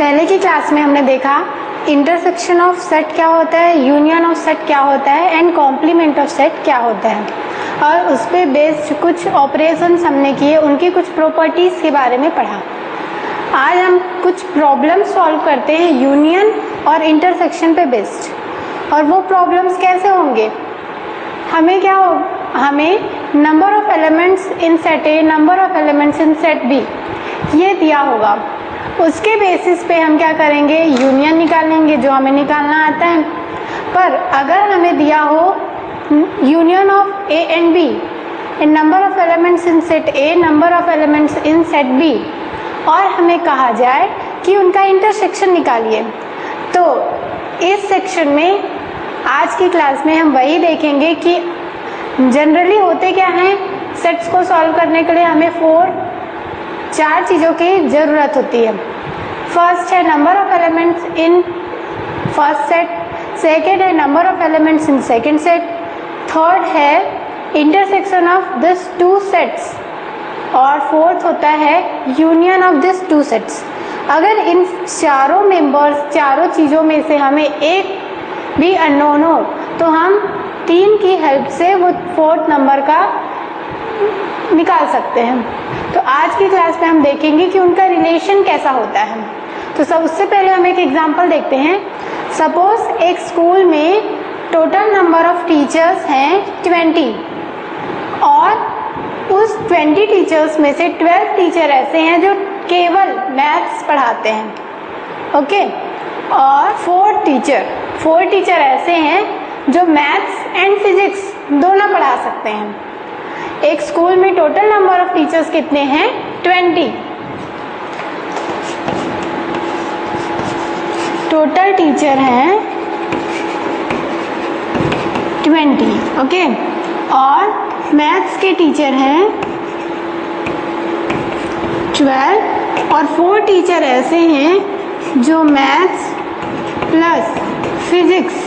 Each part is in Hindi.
पहले की क्लास में हमने देखा इंटरसेक्शन ऑफ सेट क्या होता है, यूनियन ऑफ सेट क्या होता है एंड कॉम्प्लीमेंट ऑफ सेट क्या होता है, और उस पर बेस्ड कुछ ऑपरेशंस हमने किए, उनकी कुछ प्रॉपर्टीज के बारे में पढ़ा। आज हम कुछ प्रॉब्लम सॉल्व करते हैं यूनियन और इंटरसेक्शन पे बेस्ड। और वो प्रॉब्लम्स कैसे होंगे, हमें क्या हो, हमें number of elements in set A, number of elements in set B ये दिया होगा, उसके बेसिस पे हम क्या करेंगे, यूनियन निकालेंगे जो हमें निकालना आता है। पर अगर हमें दिया हो union of A and B in number of elements in set A, number of elements in set B, और हमें कहा जाए कि उनका इंटरसेक्शन निकालिए, तो इस सेक्शन में आज की क्लास में हम वही देखेंगे कि जनरली होते क्या हैं, सेट्स को सॉल्व करने के लिए हमें चार चीज़ों की ज़रूरत होती है। फर्स्ट है number of elements in first set, second है number of elements in second set, third है intersection of this two sets, और फोर्थ होता है union of this two sets. अगर इन चारों मेंबर्स, चारों चीज़ों में से हमें एक भी अननोन हो तो हम तीन की हेल्प से वो फोर्थ नंबर का निकाल सकते हैं। तो आज की क्लास में हम देखेंगे कि उनका रिलेशन कैसा होता है। तो सब उससे पहले हम एक एग्जांपल देखते हैं। सपोज एक स्कूल में टोटल नंबर ऑफ टीचर्स हैं 20, और उस 20 टीचर्स में से 12 टीचर ऐसे हैं जो केवल मैथ्स पढ़ाते हैं, ओके, और 4 टीचर ऐसे हैं जो मैथ्स एंड फिजिक्स दोनों पढ़ा सकते हैं। एक स्कूल में टोटल नंबर ऑफ टीचर्स कितने हैं, 20। टोटल टीचर हैं 20, ओके, और मैथ्स के टीचर हैं 12, और 4 टीचर ऐसे हैं जो मैथ्स प्लस फिजिक्स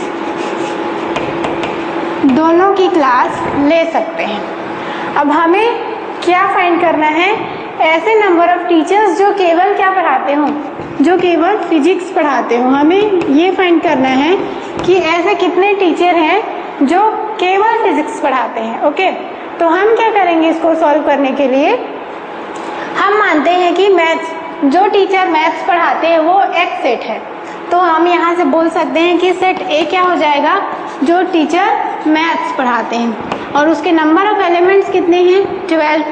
दोनों की क्लास ले सकते हैं। अब हमें क्या फाइंड करना है, ऐसे नंबर ऑफ टीचर्स जो केवल क्या पढ़ाते हों, जो केवल फिजिक्स पढ़ाते हों। हमें ये फाइंड करना है कि ऐसे कितने टीचर हैं जो केवल फिजिक्स पढ़ाते हैं, ओके। तो हम क्या करेंगे इसको सॉल्व करने के लिए, हम मानते हैं कि जो टीचर मैथ्स पढ़ाते हैं वो एक सेट है, तो हम यहाँ से बोल सकते हैं कि सेट ए क्या हो जाएगा, जो टीचर मैथ्स पढ़ाते हैं, और उसके नंबर ऑफ एलिमेंट्स कितने हैं, 12।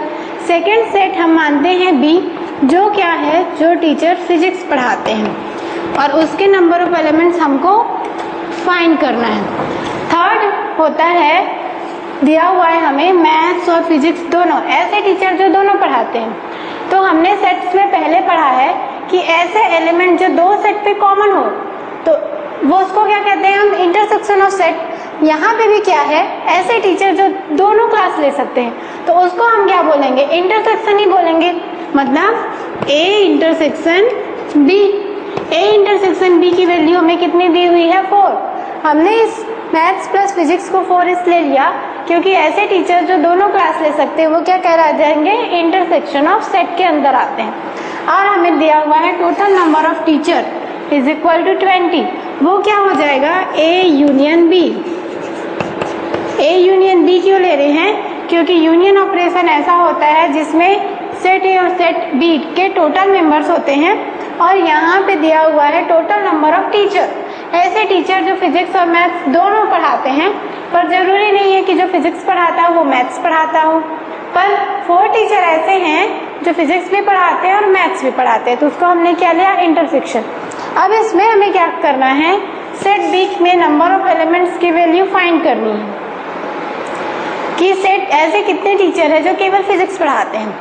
सेकेंड सेट हम मानते हैं बी, जो क्या है, जो टीचर फिजिक्स पढ़ाते हैं, और उसके नंबर ऑफ एलिमेंट्स हमको फाइंड करना है। थर्ड होता है, दिया हुआ है हमें मैथ्स और फिजिक्स दोनों, ऐसे टीचर जो दोनों पढ़ाते हैं। तो हमने सेट्स में पहले पढ़ा है कि ऐसे एलिमेंट जो दो सेट पे कॉमन हो तो वो उसको क्या कहते हैं, हम इंटरसेक्शन ऑफ सेट। यहाँ पे भी क्या है, ऐसे टीचर जो दोनों क्लास ले सकते हैं, तो उसको हम क्या बोलेंगे, इंटरसेक्शन ही बोलेंगे। मतलब A intersection B, A intersection B की वैल्यू हमें कितनी दी हुई है, 4। हमने इस मैथ्स प्लस फिजिक्स को 4 इसलिए लिया क्योंकि ऐसे टीचर जो दोनों क्लास ले सकते हैं वो क्या कह जाएंगे, इंटरसेक्शन ऑफ सेट के अंदर आते हैं। और हमें दिया हुआ है total number of teacher is equal to 20, वो क्या हो जाएगा, A union B. A union B क्यों ले रहे हैं, क्योंकि यूनियन ऑपरेशन ऐसा होता है जिसमें सेट ए और सेट बी के टोटल मेंबर्स होते हैं, और यहाँ पे दिया हुआ है टोटल नंबर ऑफ टीचर, ऐसे टीचर जो फिजिक्स और मैथ्स दोनों पढ़ाते हैं। पर जरूरी नहीं है कि जो फिजिक्स पढ़ाता हो वो मैथ्स पढ़ाता हो, पर 4 टीचर ऐसे हैं जो फिजिक्स भी पढ़ाते हैं और मैथ्स भी पढ़ाते हैं, तो उसको हमने क्या लिया, इंटरसेक्शन। अब इसमें हमें क्या करना है, सेट बी में नंबर ऑफ एलिमेंट्स की वैल्यू फाइंड करनी है कि सेट ऐसे कितने टीचर है जो केवल फिजिक्स पढ़ाते हैं।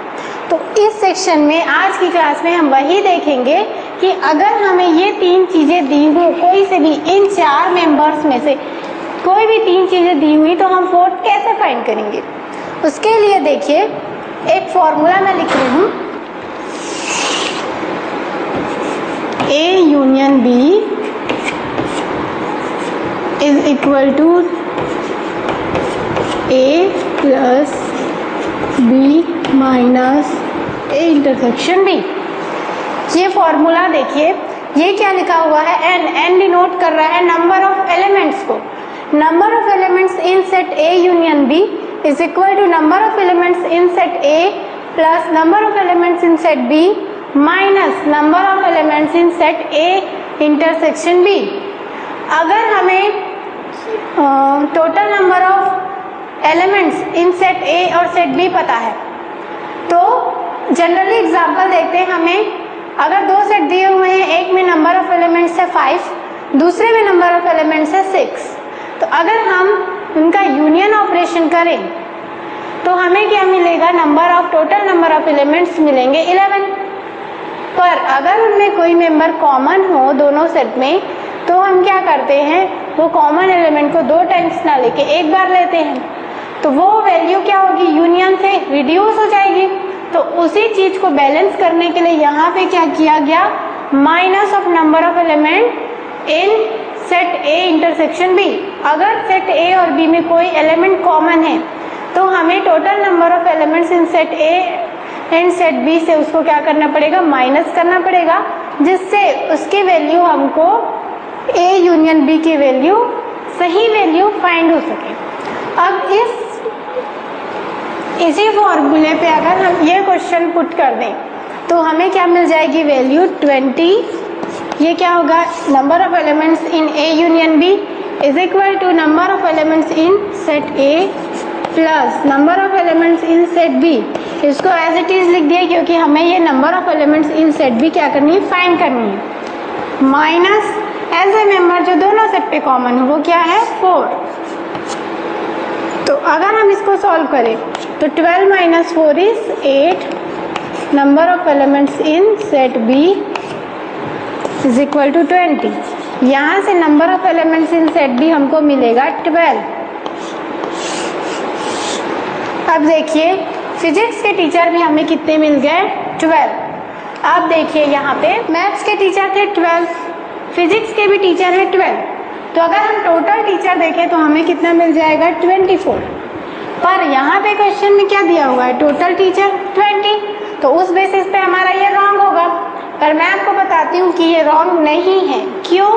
तो इस सेक्शन में आज की क्लास में हम वही देखेंगे कि अगर हमें ये 3 चीजें दी हो, कोई से भी इन 4 मेंबर्स में से कोई भी 3 चीजें दी हुई, तो हम फोर्थ कैसे फाइंड करेंगे। उसके लिए देखिए एक फॉर्मूला मैं लिख रही हूँ, A union B is equal to A plus B minus A intersection B. ये फॉर्मूला देखिए, ये क्या लिखा हुआ है, एन, एन डिनोट कर रहा है नंबर ऑफ एलिमेंट्स को। Number of elements in set A union B is equal to number of elements in set A plus number of elements in set B minus number of elements in set A intersection B. अगर हमें total number of elements in set A और सेट बी पता है तो जनरली एग्जांपल देखते हैं। हमें अगर दो सेट दिए हुए हैं, एक में नंबर ऑफ एलिमेंट्स है 5, दूसरे में नंबर ऑफ एलिमेंट्स है 6, तो अगर हम उनका यूनियन ऑपरेशन करें तो हमें क्या मिलेगा, टोटल नंबर ऑफ एलिमेंट्स मिलेंगे 11। पर अगर उनमें कोई मेंबर कॉमन हो दोनों सेट में तो हम क्या करते हैं, वो कॉमन एलिमेंट को 2 टाइम्स ना लेके एक बार लेते हैं, तो वो वैल्यू क्या होगी, यूनियन से रिड्यूस हो जाएगी। तो उसी चीज को बैलेंस करने के लिए यहाँ पे क्या किया गया, minus of number of element in set A intersection B. अगर सेट ए और बी में कोई एलिमेंट कॉमन है तो हमें total number of elements in set A and set B से उसको क्या करना पड़ेगा, माइनस करना पड़ेगा, जिससे उसकी वैल्यू हमको ए यूनियन बी की वैल्यू सही वैल्यू फाइंड हो सके। अब इसी फॉर्मूले पे अगर हम ये क्वेश्चन पुट कर दें तो हमें क्या मिल जाएगी, वैल्यू 20। ये क्या होगा, number of elements in A union B is equal to number of elements in set A plus number of elements in set B. इसको एज इट इज लिख दिया क्योंकि हमें ये number of elements in set B क्या करनी है, फाइंड करनी है। माइनस एज ए मेंबर जो दोनों सेट पे कॉमन हो वो क्या है, 4। तो अगर हम इसको सॉल्व करें तो 12 minus 4 is 8। Number of elements in set B is equal to 20। यहाँ से number of elements in set B हमको मिलेगा 12। अब देखिए फिजिक्स के टीचर भी हमें कितने मिल गए, 12। अब देखिए यहाँ पे मैथ्स के टीचर थे 12, फिजिक्स के भी टीचर है 12। तो अगर हम टोटल टीचर देखें तो हमें कितना मिल जाएगा, 24। पर यहाँ पे क्वेश्चन में क्या दिया हुआ है, टोटल टीचर 20, तो उस बेसिस पे हमारा ये रॉन्ग होगा। पर मैं आपको बताती हूँ कि ये रॉन्ग नहीं है। क्यों?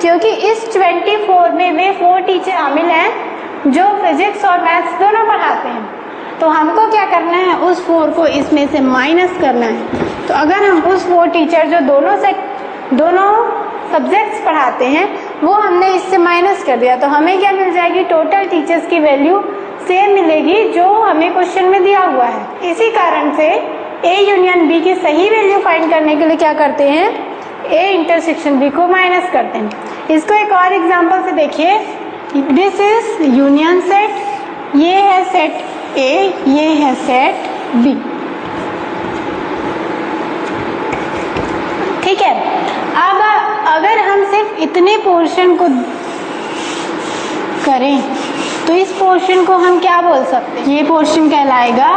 क्योंकि इस 24 में वे 4 टीचर शामिल हैं जो फिजिक्स और मैथ्स दोनों पढ़ाते हैं। तो हमको क्या करना है, उस 4 को इसमें से माइनस करना है। तो अगर हम उस 4 टीचर जो दोनों सब्जेक्ट्स पढ़ाते हैं वो हमने इससे माइनस कर दिया, तो हमें क्या मिल जाएगी, टोटल टीचर्स की वैल्यू सेम मिलेगी जो हमें क्वेश्चन में दिया हुआ है। इसी कारण से ए यूनियन बी की सही वैल्यू फाइंड करने के लिए क्या करते हैं, ए इंटरसेक्शन बी को माइनस करते हैं। इसको एक और एग्जांपल से देखिए। दिस इज यूनियन सेट, ये है सेट ए, ये है सेट बी, ठीक है। अब अगर हम सिर्फ इतने पोर्शन को करें तो इस पोर्शन को हम क्या बोल सकते हैं, ये पोर्शन कहलाएगा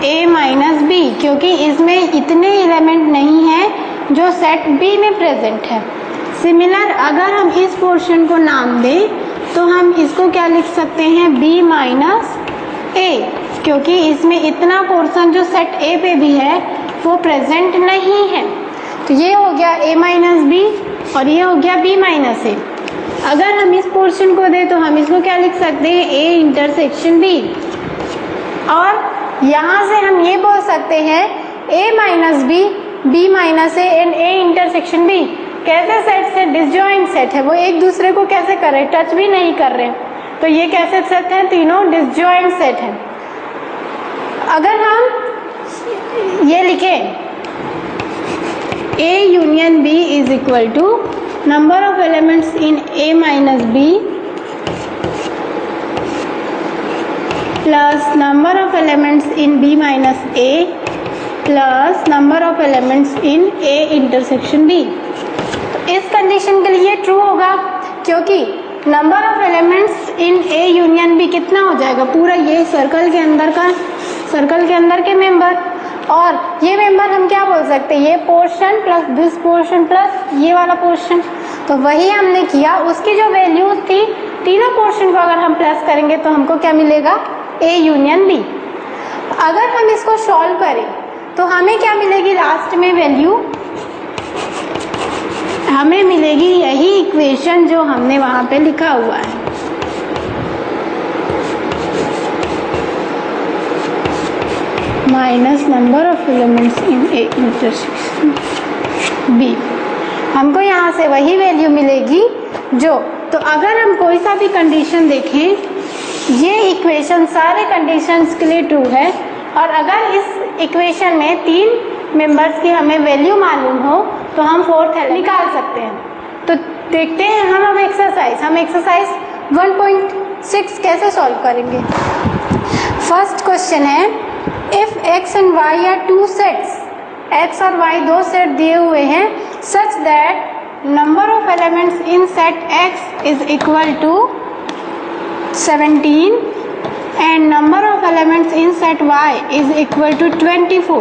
a माइनस बी, क्योंकि इसमें इतने एलिमेंट नहीं है जो सेट बी में प्रेजेंट है। सिमिलर अगर हम इस पोर्शन को नाम दें तो हम इसको क्या लिख सकते हैं, b माइनस a, क्योंकि इसमें इतना पोर्शन जो सेट a पे भी है वो प्रेजेंट नहीं है। तो ये हो गया a माइनस बी और ये हो गया b माइनस a। अगर हम इस पोर्शन को दें तो हम इसको क्या लिख सकते हैं, a इंटरसेक्शन b, और यहाँ से हम ये बोल सकते हैं a minus B, b minus a and a intersection b कैसे सेट से डिसजॉइंट सेट है, वो एक दूसरे को कैसे कर रहे, टच भी नहीं कर रहे, तो ये कैसे सेट है, तीनों डिसजॉइंट सेट है। अगर हम ये लिखें a union b is equal to number of elements in a minus b plus number of elements in b minus a plus number of elements in a intersection b। तो इस कंडीशन के लिए ट्रू होगा क्योंकि number of elements in a union b कितना हो जाएगा, पूरा ये सर्कल के अंदर के मेंबर, और ये मेंबर हम क्या बोल सकते हैं, ये portion plus this portion plus ये वाला पोर्शन। तो वही हमने किया, उसकी जो वैल्यूज थी तीनों पोर्शन को अगर हम प्लस करेंगे तो हमको क्या मिलेगा, ए यूनियन बी। अगर हम इसको सॉल्व करें तो हमें क्या मिलेगी, लास्ट में वैल्यू हमें मिलेगी यही इक्वेशन जो हमने वहाँ पे लिखा हुआ है। Minus number of elements in A intersection B, हमको यहाँ से वही वैल्यू मिलेगी जो, तो अगर हम कोई सा भी कंडीशन देखें, ये इक्वेशन सारे कंडीशंस के लिए ट्रू है, और अगर इस इक्वेशन में 3 मेंबर्स की हमें वैल्यू मालूम हो तो हम फोर्थ एलिमेंट निकाल सकते हैं। तो देखते हैं हम अब एक्सरसाइज 1.6 कैसे सॉल्व करेंगे। फर्स्ट क्वेश्चन है, if x and y are 2 sets, x और y 2 सेट दिए हुए हैं, such that number of elements in set x is equal to 17 and number of elements in set y is equal to 24,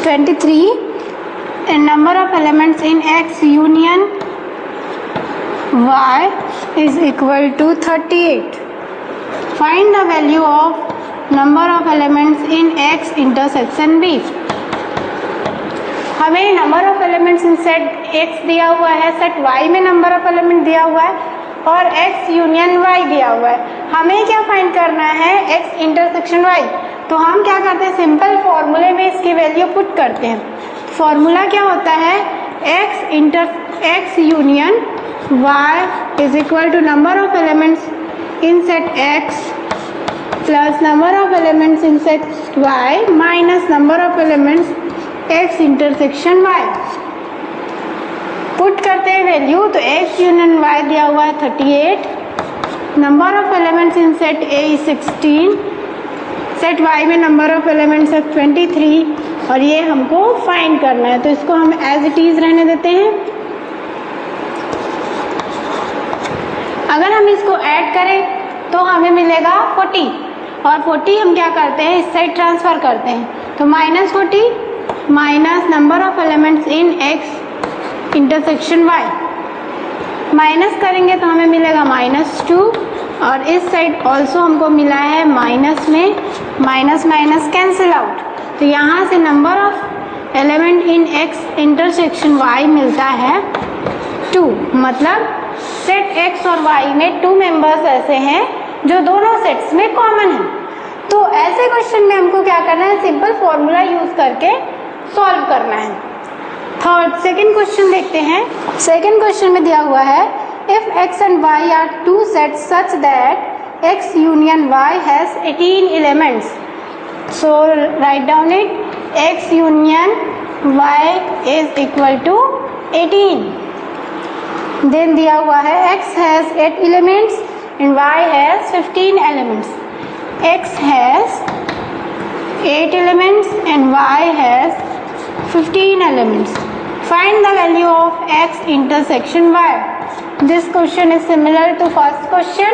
23 and number of elements in x union y is equal to 38. Find the value of number of elements in x intersection b. हमें number of elements in set x दिया हुआ है, सेट y में नंबर ऑफ एलिमेंट दिया हुआ है और x यूनियन y दिया हुआ है। हमें क्या फाइंड करना है, x इंटरसेक्शन y। तो हम क्या करते हैं, सिंपल फॉर्मूले में इसकी वैल्यू पुट करते हैं। फॉर्मूला क्या होता है, x union y is equal to number of elements in set x plus number of elements in set y minus number of elements x intersection y। Put करते हैं वैल्यू, तो x यूनियन y दिया हुआ है 38, number of elements in set A is 16, set y में नंबर ऑफ एलिमेंट्स है 23 और ये हमको फाइंड करना है। तो इसको हम एज इट इज रहने देते हैं। अगर हम इसको ऐड करें तो हमें मिलेगा 40 और 40 हम क्या करते हैं, इस साइड ट्रांसफर करते हैं। तो -40 minus number of elements in x intersection y, minus करेंगे तो हमें मिलेगा -2 और इस साइड ऑल्सो हमको मिला है माइनस में माइनस माइनस कैंसिल आउट। तो यहाँ से number of element in x intersection y मिलता है 2। मतलब सेट x और y में 2 मेंबर्स ऐसे हैं जो दोनों सेट्स में कॉमन है। तो ऐसे क्वेश्चन में हमको क्या करना है, सिंपल फॉर्मूला यूज करके सॉल्व करना है। सेकंड क्वेश्चन देखते हैं। सेकंड क्वेश्चन में दिया हुआ है, if x and y are 2 sets such that x union y has 18 elements, so write down it, x union y is equal to 18। Then दिया हुआ है x has 8 elements and y has 15 elements. x has 8 elements and y has 15 elements. Find the value of x intersection y. This question is similar to first question.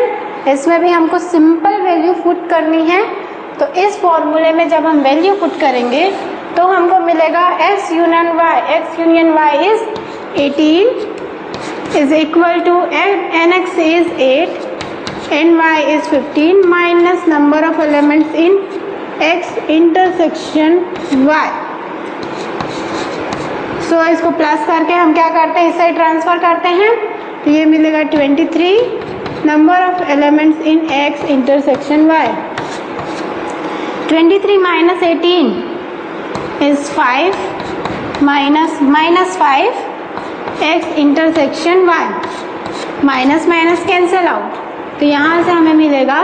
इसमें भी हमको सिंपल वैल्यू पुट करनी है। तो इस फॉर्मूले में जब हम वैल्यू पुट करेंगे तो हमको मिलेगा x union y is 18 is equal to nx is 8 ny is 15 minus number of elements in x intersection y। सो इसको प्लस करके हम क्या करते हैं, इस साइड ट्रांसफर करते हैं। तो ये मिलेगा 23 number of elements in x intersection y। 23 minus 18 is 5 minus 5 x intersection y, minus minus cancel out. तो यहाँ से हमें मिलेगा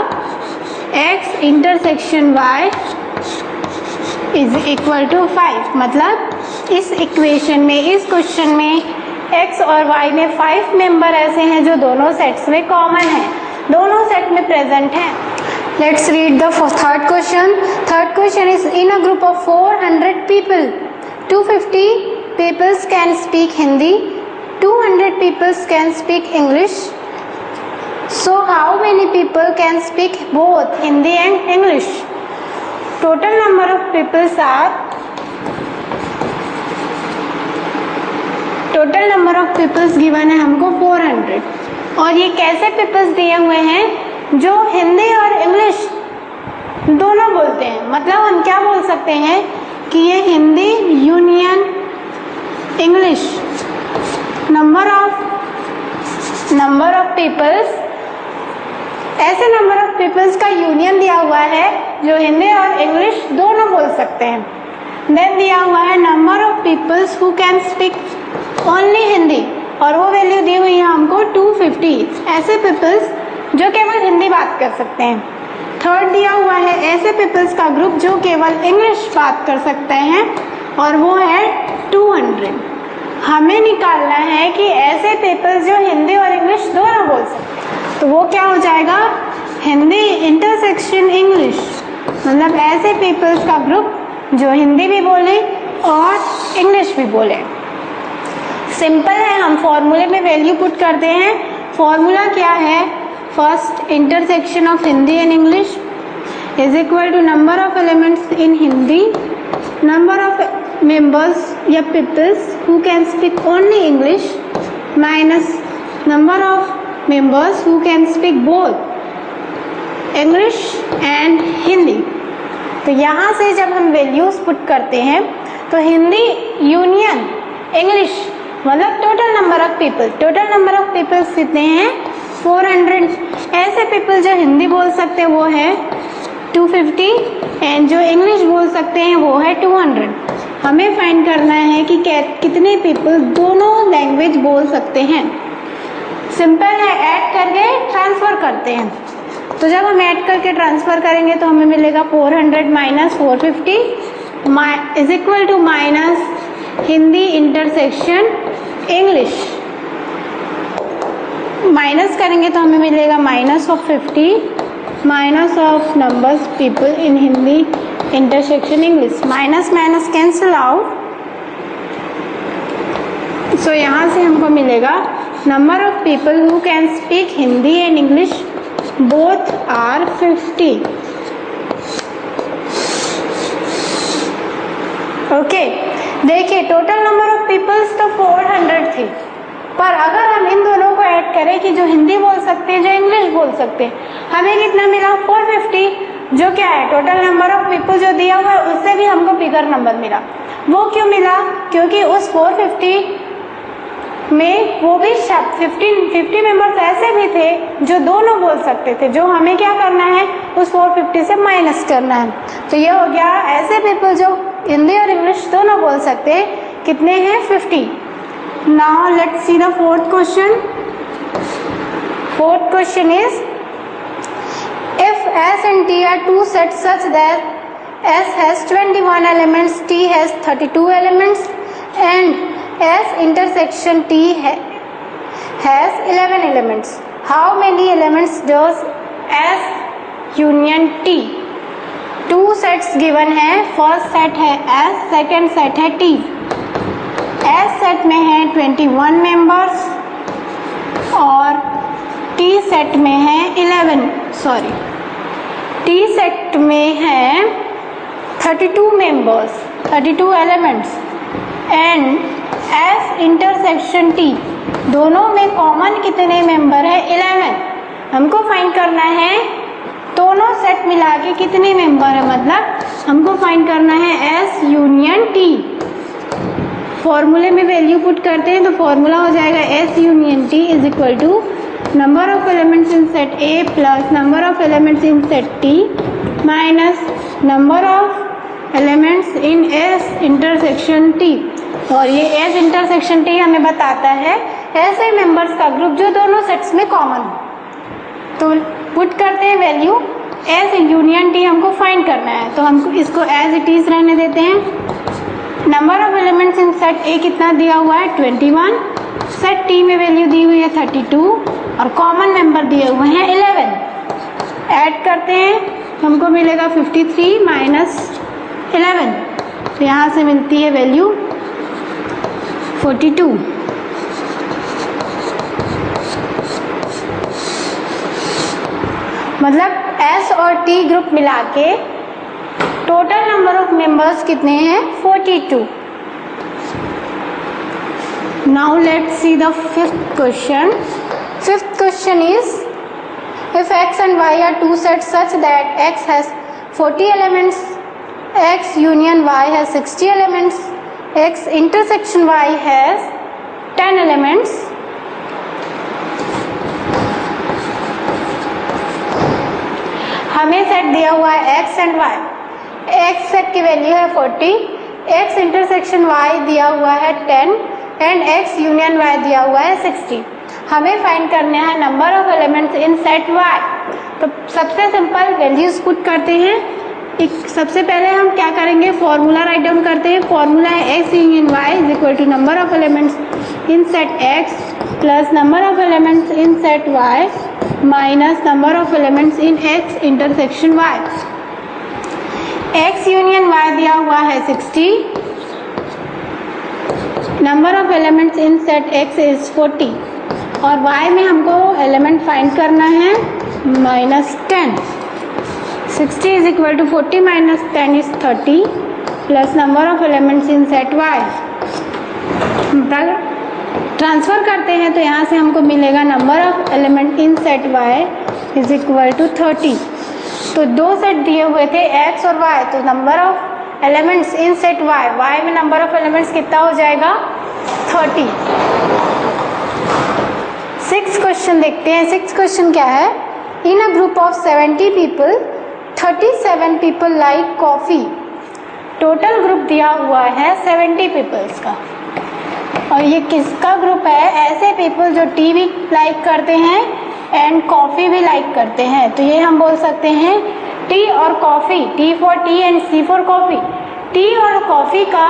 x intersection y is equal to 5। मतलब इस इक्वेशन में, इस क्वेश्चन में x और y में 5 मेंबर ऐसे हैं जो दोनों सेट्स में कॉमन हैं, दोनों सेट में प्रेजेंट हैं। Let's read the third question. Third question is, in a group of 400 people 250 peoples can speak Hindi, 200 peoples can speak English. So how many people can speak both Hindi and English? Total number of peoples are, total number of peoples given है हमको 400 और ये कैसे पीपल्स दिए हुए हैं जो हिंदी और इंग्लिश दोनों बोलते हैं। मतलब हम क्या बोल सकते हैं कि ये Hindi union English number of peoples, ऐसे नंबर ऑफ पीपल्स का यूनियन दिया हुआ है जो हिंदी और इंग्लिश दोनों बोल सकते हैं। देन दिया हुआ है number of peoples who can speak only Hindi, और वो वैल्यू दी हुई है हमको 250, ऐसे पीपल्स जो केवल हिंदी बात कर सकते हैं। थर्ड दिया हुआ है ऐसे पीपल्स का ग्रुप जो केवल इंग्लिश बात कर सकते हैं, और वो है 200। हमें निकालना है कि ऐसे पीपल्स जो हिंदी और इंग्लिश दोनों बोल सकते हैं, तो वो क्या हो जाएगा, हिंदी इंटरसेक्शन इंग्लिश, मतलब ऐसे पीपल्स का ग्रुप जो हिंदी भी बोले और इंग्लिश भी बोले। सिंपल है, हम फॉर्मूले में वैल्यू पुट करते हैं। फॉर्मूला क्या है, first intersection of Hindi and English is equal to number of elements in Hindi, number of members या peoples who can speak only English, minus number of members who can speak both English and Hindi. तो यहाँ से जब हम वैल्यूज पुट करते हैं तो हिंदी यूनियन इंग्लिश मतलब टोटल नंबर ऑफ पीपल्स कितने हैं, 400। ऐसे पीपल जो हिंदी बोल सकते हैं वो है 250 एंड जो इंग्लिश बोल सकते हैं वो है 200। हमें फाइंड करना है कि कितने पीपल दोनों लैंग्वेज बोल सकते हैं। सिंपल है, ऐड करके ट्रांसफर करते हैं। तो जब हम ऐड करके ट्रांसफर करेंगे तो हमें मिलेगा 400 minus 450 is equal to minus Hindi intersection English. Minus करेंगे तो हमें मिलेगा minus of 50 minus of numbers people in Hindi intersection English. Minus minus cancel out, so यहाँ से हमको मिलेगा number of people who can speak Hindi and English both are 50। Okay, देखिए टोटल नंबर ऑफ पीपल्स तो 400 थी, पर अगर हम इन दोनों को ऐड करें कि जो हिंदी बोल सकते हैं जो इंग्लिश बोल सकते हैं, हमें कितना मिला 450, जो क्या है टोटल नंबर ऑफ पीपल जो दिया हुआ है उससे भी हमको बिगर नंबर मिला। वो क्यों मिला, क्योंकि उस 450 में वो भी 50 मेंबर्स ऐसे भी थे जो दोनों बोल सकते थे, जो हमें क्या करना है उस 450 से माइनस करना है। तो ये हो गया ऐसे पीपल जो हिंदी और इंग्लिश दोनों बोल सकते हैं, कितने हैं 50। Now let's see the fourth question. Fourth question is if S and T are two sets such that S has 21 elements, T has 32 elements and S intersection T has 11 elements. How many elements does S union T? Two sets given है, फर्स्ट सेट है S, सेकेंड सेट है T। S सेट में है 21 मेंबर्स और T सेट में है T सेट में है 32 members, 32 elements and S intersection T दोनों में कॉमन कितने मेंबर है 11। हमको फाइंड करना है दोनों सेट मिला के कितने मेंबर है, मतलब हमको फाइंड करना है S यूनियन T। फॉर्मूले में वैल्यू पुट करते हैं तो फॉर्मूला हो जाएगा S union T is equal to number of elements in set A plus number of elements in set T minus number of elements in S intersection T। और ये S इंटरसेक्शन T हमें बताता है ऐसे मेंबर्स का ग्रुप जो दोनों सेट्स में कॉमन हो। तो पुट करते हैं वैल्यू S यूनियन T हमको फाइंड करना है, तो हमको इसको एज इट इज रहने देते हैं। Number of elements in set A कितना दिया हुआ है 21, सेट T में वैल्यू दी हुई है 32 और कॉमन मेंबर दिए हुए हैं 11। ऐड करते हैं हमको मिलेगा 53 माइनस 11, तो यहाँ से मिलती है वैल्यू 42। मतलब S और T ग्रुप मिला के टोटल नंबर ऑफ मेंबर्स कितने हैं 42। Now let's see the fifth question. Fifth question is if X and Y are two sets such that X has 40 elements, X union Y has 60 elements, X intersection Y has 10 elements, दिया हुआ है x and y। x set की वैल्यू है 40, x इंटरसेक्शन y दिया हुआ है 10 एंड x यूनियन y दिया हुआ है 60। हमें फाइंड करना है number of elements in set y। तो सबसे सिंपल वैल्यूज पुट करते हैं। सबसे पहले हम क्या करेंगे, फॉर्मूला राइट डाउन करते हैं। फॉर्मूला है x union y is equal to number of elements in set x plus number of elements in set y minus number of elements in x intersection y। x union y दिया हुआ है 60, number of elements in set x is 40 और y में हमको एलिमेंट फाइंड करना है -10। 60 is equal to 40 minus 10 is 30 plus number of elements in set y। Transfer करते हैं तो यहाँ से हमको मिलेगा number of element in set y is equal to 30। तो दो सेट दिए हुए थे x और y, तो number of elements in set y में नंबर ऑफ एलिमेंट्स कितना हो जाएगा 30। 6th क्वेश्चन देखते हैं। 6th क्वेश्चन क्या है, in a group of 70 people 37 people like coffee. Total group दिया हुआ है 70 पीपल्स का और ये किसका ग्रुप है, ऐसे पीपल जो टी भी लाइक करते हैं एंड कॉफ़ी भी लाइक करते हैं। तो ये हम बोल सकते हैं टी और coffee, T for tea and C for coffee. Tea और कॉफ़ी का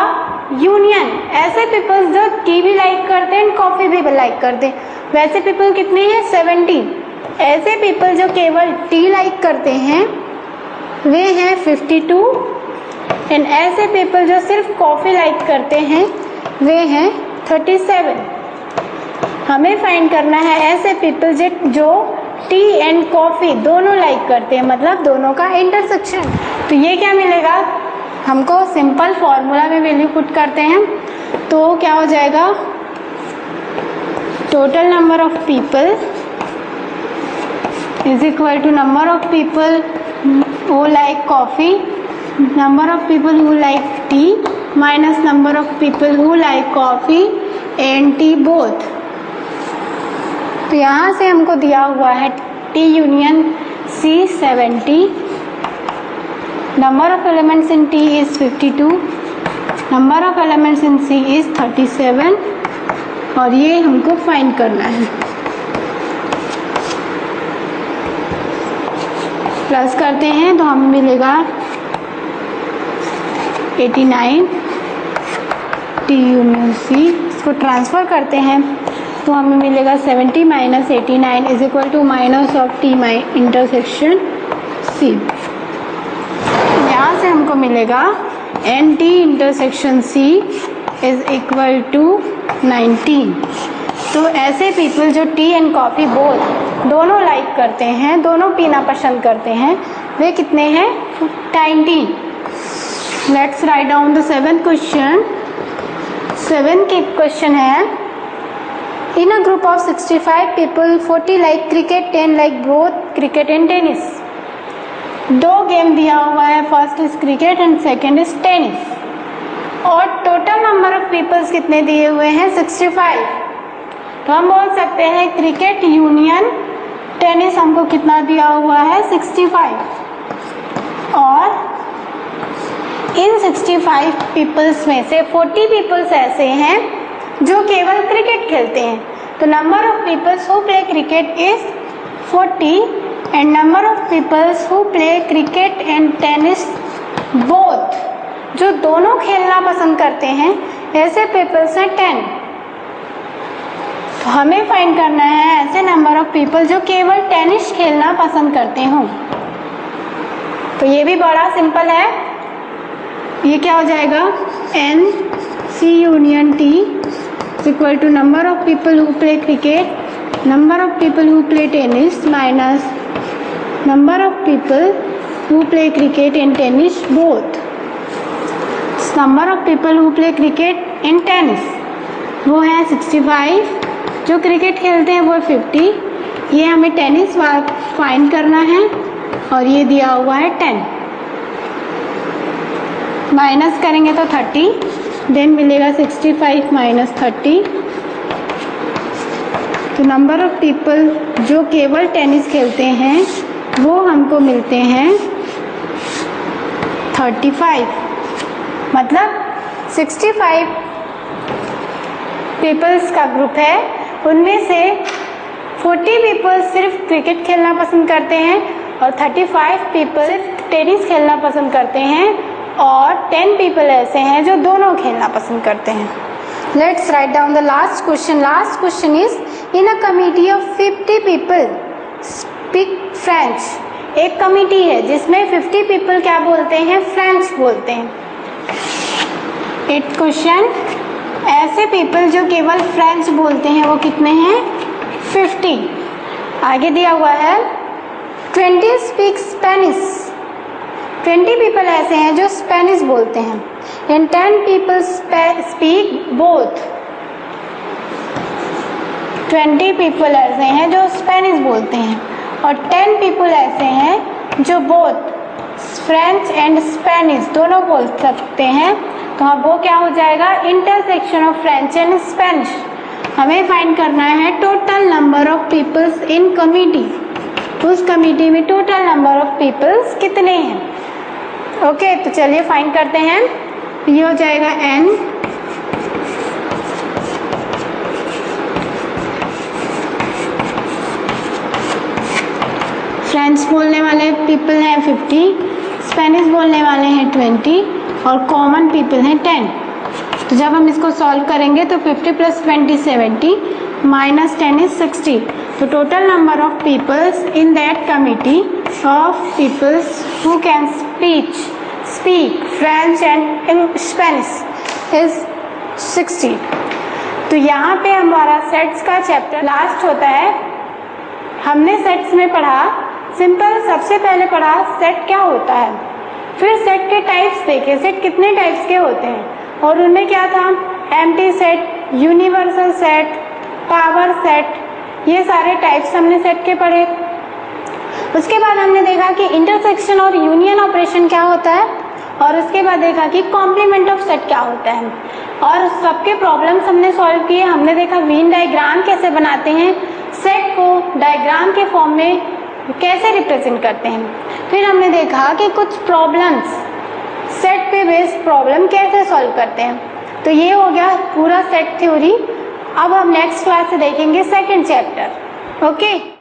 यूनियन, ऐसे पीपल्स जो टी भी लाइक करते हैं एंड कॉफ़ी भी लाइक करते हैं। वैसे पीपल कितने हैं 70। ऐसे पीपल जो केवल टी लाइक करते हैं वे हैं 52 एंड ऐसे पीपल जो सिर्फ कॉफ़ी लाइक करते हैं वे हैं 37। हमें फाइंड करना है ऐसे पीपल जो टी एंड कॉफ़ी दोनों लाइक करते हैं, मतलब दोनों का इंटरसेक्शन। तो ये क्या मिलेगा हमको, सिंपल फॉर्मूला में वैल्यू पुट करते हैं तो क्या हो जाएगा, total number of people is equal to number of people who like coffee, number of people who like tea minus number of people who like coffee and tea both। तो यहाँ से हमको दिया हुआ है T union C 70, number of elements in T is 52, number of elements in C is 37 और ये हमको फाइंड करना है। प्लस करते हैं तो हमें मिलेगा 89 टी यूनियन सी। इसको ट्रांसफ़र करते हैं तो हमें मिलेगा 70 minus 89 is equal to minus of T intersection C. यहाँ से हमको मिलेगा n T intersection C is equal to 19। तो ऐसे पीपल जो टी एंड कॉफ़ी दोनों लाइक करते हैं, दोनों पीना पसंद करते हैं, वे कितने हैं 19। Let's write down the 7th question. 7th question है, in a group of 65 people 40 like cricket 10 like both cricket and tennis. दो गेम दिया हुआ है, first is cricket and second is tennis और टोटल नंबर ऑफ पीपल्स कितने दिए हुए हैं 65। तो हम बोल सकते हैं क्रिकेट यूनियन टेनिस हमको कितना दिया हुआ है 65 और इन 65 पीपल्स में से 40 पीपल्स ऐसे हैं जो केवल क्रिकेट खेलते हैं। तो number of peoples who play cricket is 40 and number of peoples who play cricket and tennis both, जो दोनों खेलना पसंद करते हैं, ऐसे पीपल्स हैं 10। तो हमें फाइंड करना है ऐसे नंबर ऑफ पीपल जो केवल टेनिस खेलना पसंद करते हों। तो ये भी बड़ा सिंपल है, ये क्या हो जाएगा n C union T equal to number of people who play cricket, number of people who play tennis minus number of people who play cricket and tennis both. Number of people who play cricket and tennis वो है 65, जो क्रिकेट खेलते हैं वो 50, ये हमें टेनिस फाइंड करना है और ये दिया हुआ है 10। माइनस करेंगे तो 30, देन मिलेगा 65 माइनस 30। तो नंबर ऑफ पीपल जो केवल टेनिस खेलते हैं वो हमको मिलते हैं 35, मतलब 65 पीपल्स का ग्रुप है। उनमें से 40 पीपल सिर्फ क्रिकेट खेलना पसंद करते हैं और 35 पीपल सिर्फ टेनिस खेलना पसंद करते हैं और 10 पीपल ऐसे हैं जो दोनों खेलना पसंद करते हैं। Let's write down the last question. Last question is, in a committee of 50 people speak French. एक कमिटी है जिसमें 50 पीपल क्या बोलते हैं? फ्रेंच बोलते हैं। 8th क्वेश्चन, ऐसे पीपल जो केवल फ्रेंच बोलते हैं वो कितने हैं? 50। आगे दिया हुआ है 20 स्पीक स्पेनिश। 20 पीपल ऐसे हैं जो स्पेनिश बोलते हैं। And 10 people speak both. 20 people ऐसे हैं जो स्पेनिश बोलते हैं और 10 पीपल ऐसे हैं जो बोथ फ्रेंच एंड स्पेनिश दोनों बोल सकते हैं। तो अब वो क्या हो जाएगा? Intersection of French and Spanish. हमें फाइंड करना है total number of peoples in committee. उस कमिटी में टोटल नंबर ऑफ पीपल्स कितने हैं? ओके, तो चलिए फाइंड करते हैं। ये हो जाएगा n, फ्रेंच बोलने वाले पीपल हैं 50, स्पेनिश बोलने वाले हैं 20 और कॉमन पीपल हैं 10। तो जब हम इसको सॉल्व करेंगे तो 50 + 20 70 -10 is 60। तो total number of peoples in that committee of peoples who can speak French and Spanish is 60। तो यहाँ पे हमारा सेट्स का चैप्टर लास्ट होता है। हमने सेट्स में पढ़ा सिंपल, सबसे पहले पढ़ा सेट क्या होता है, फिर सेट के टाइप्स देखे, सेट कितने टाइप्स के होते हैं और उनमें क्या था? Empty set, universal set, power set, ये सारे टाइप्स हमने सेट के पढ़े। उसके बाद हमने देखा कि इंटरसेक्शन और यूनियन ऑपरेशन क्या होता है और उसके बाद देखा कि कॉम्प्लीमेंट ऑफ सेट क्या होता है और सबके प्रॉब्लम्स हमने सॉल्व किए। हमने देखा वेन डायग्राम कैसे बनाते हैं, सेट को डायग्राम के फॉर्म में कैसे रिप्रेजेंट करते हैं। फिर हमने देखा कि कुछ प्रॉब्लम्स, सेट पे बेस्ड प्रॉब्लम कैसे सॉल्व करते हैं। तो ये हो गया पूरा सेट थ्योरी। अब हम नेक्स्ट क्लास से देखेंगे सेकंड चैप्टर। ओके।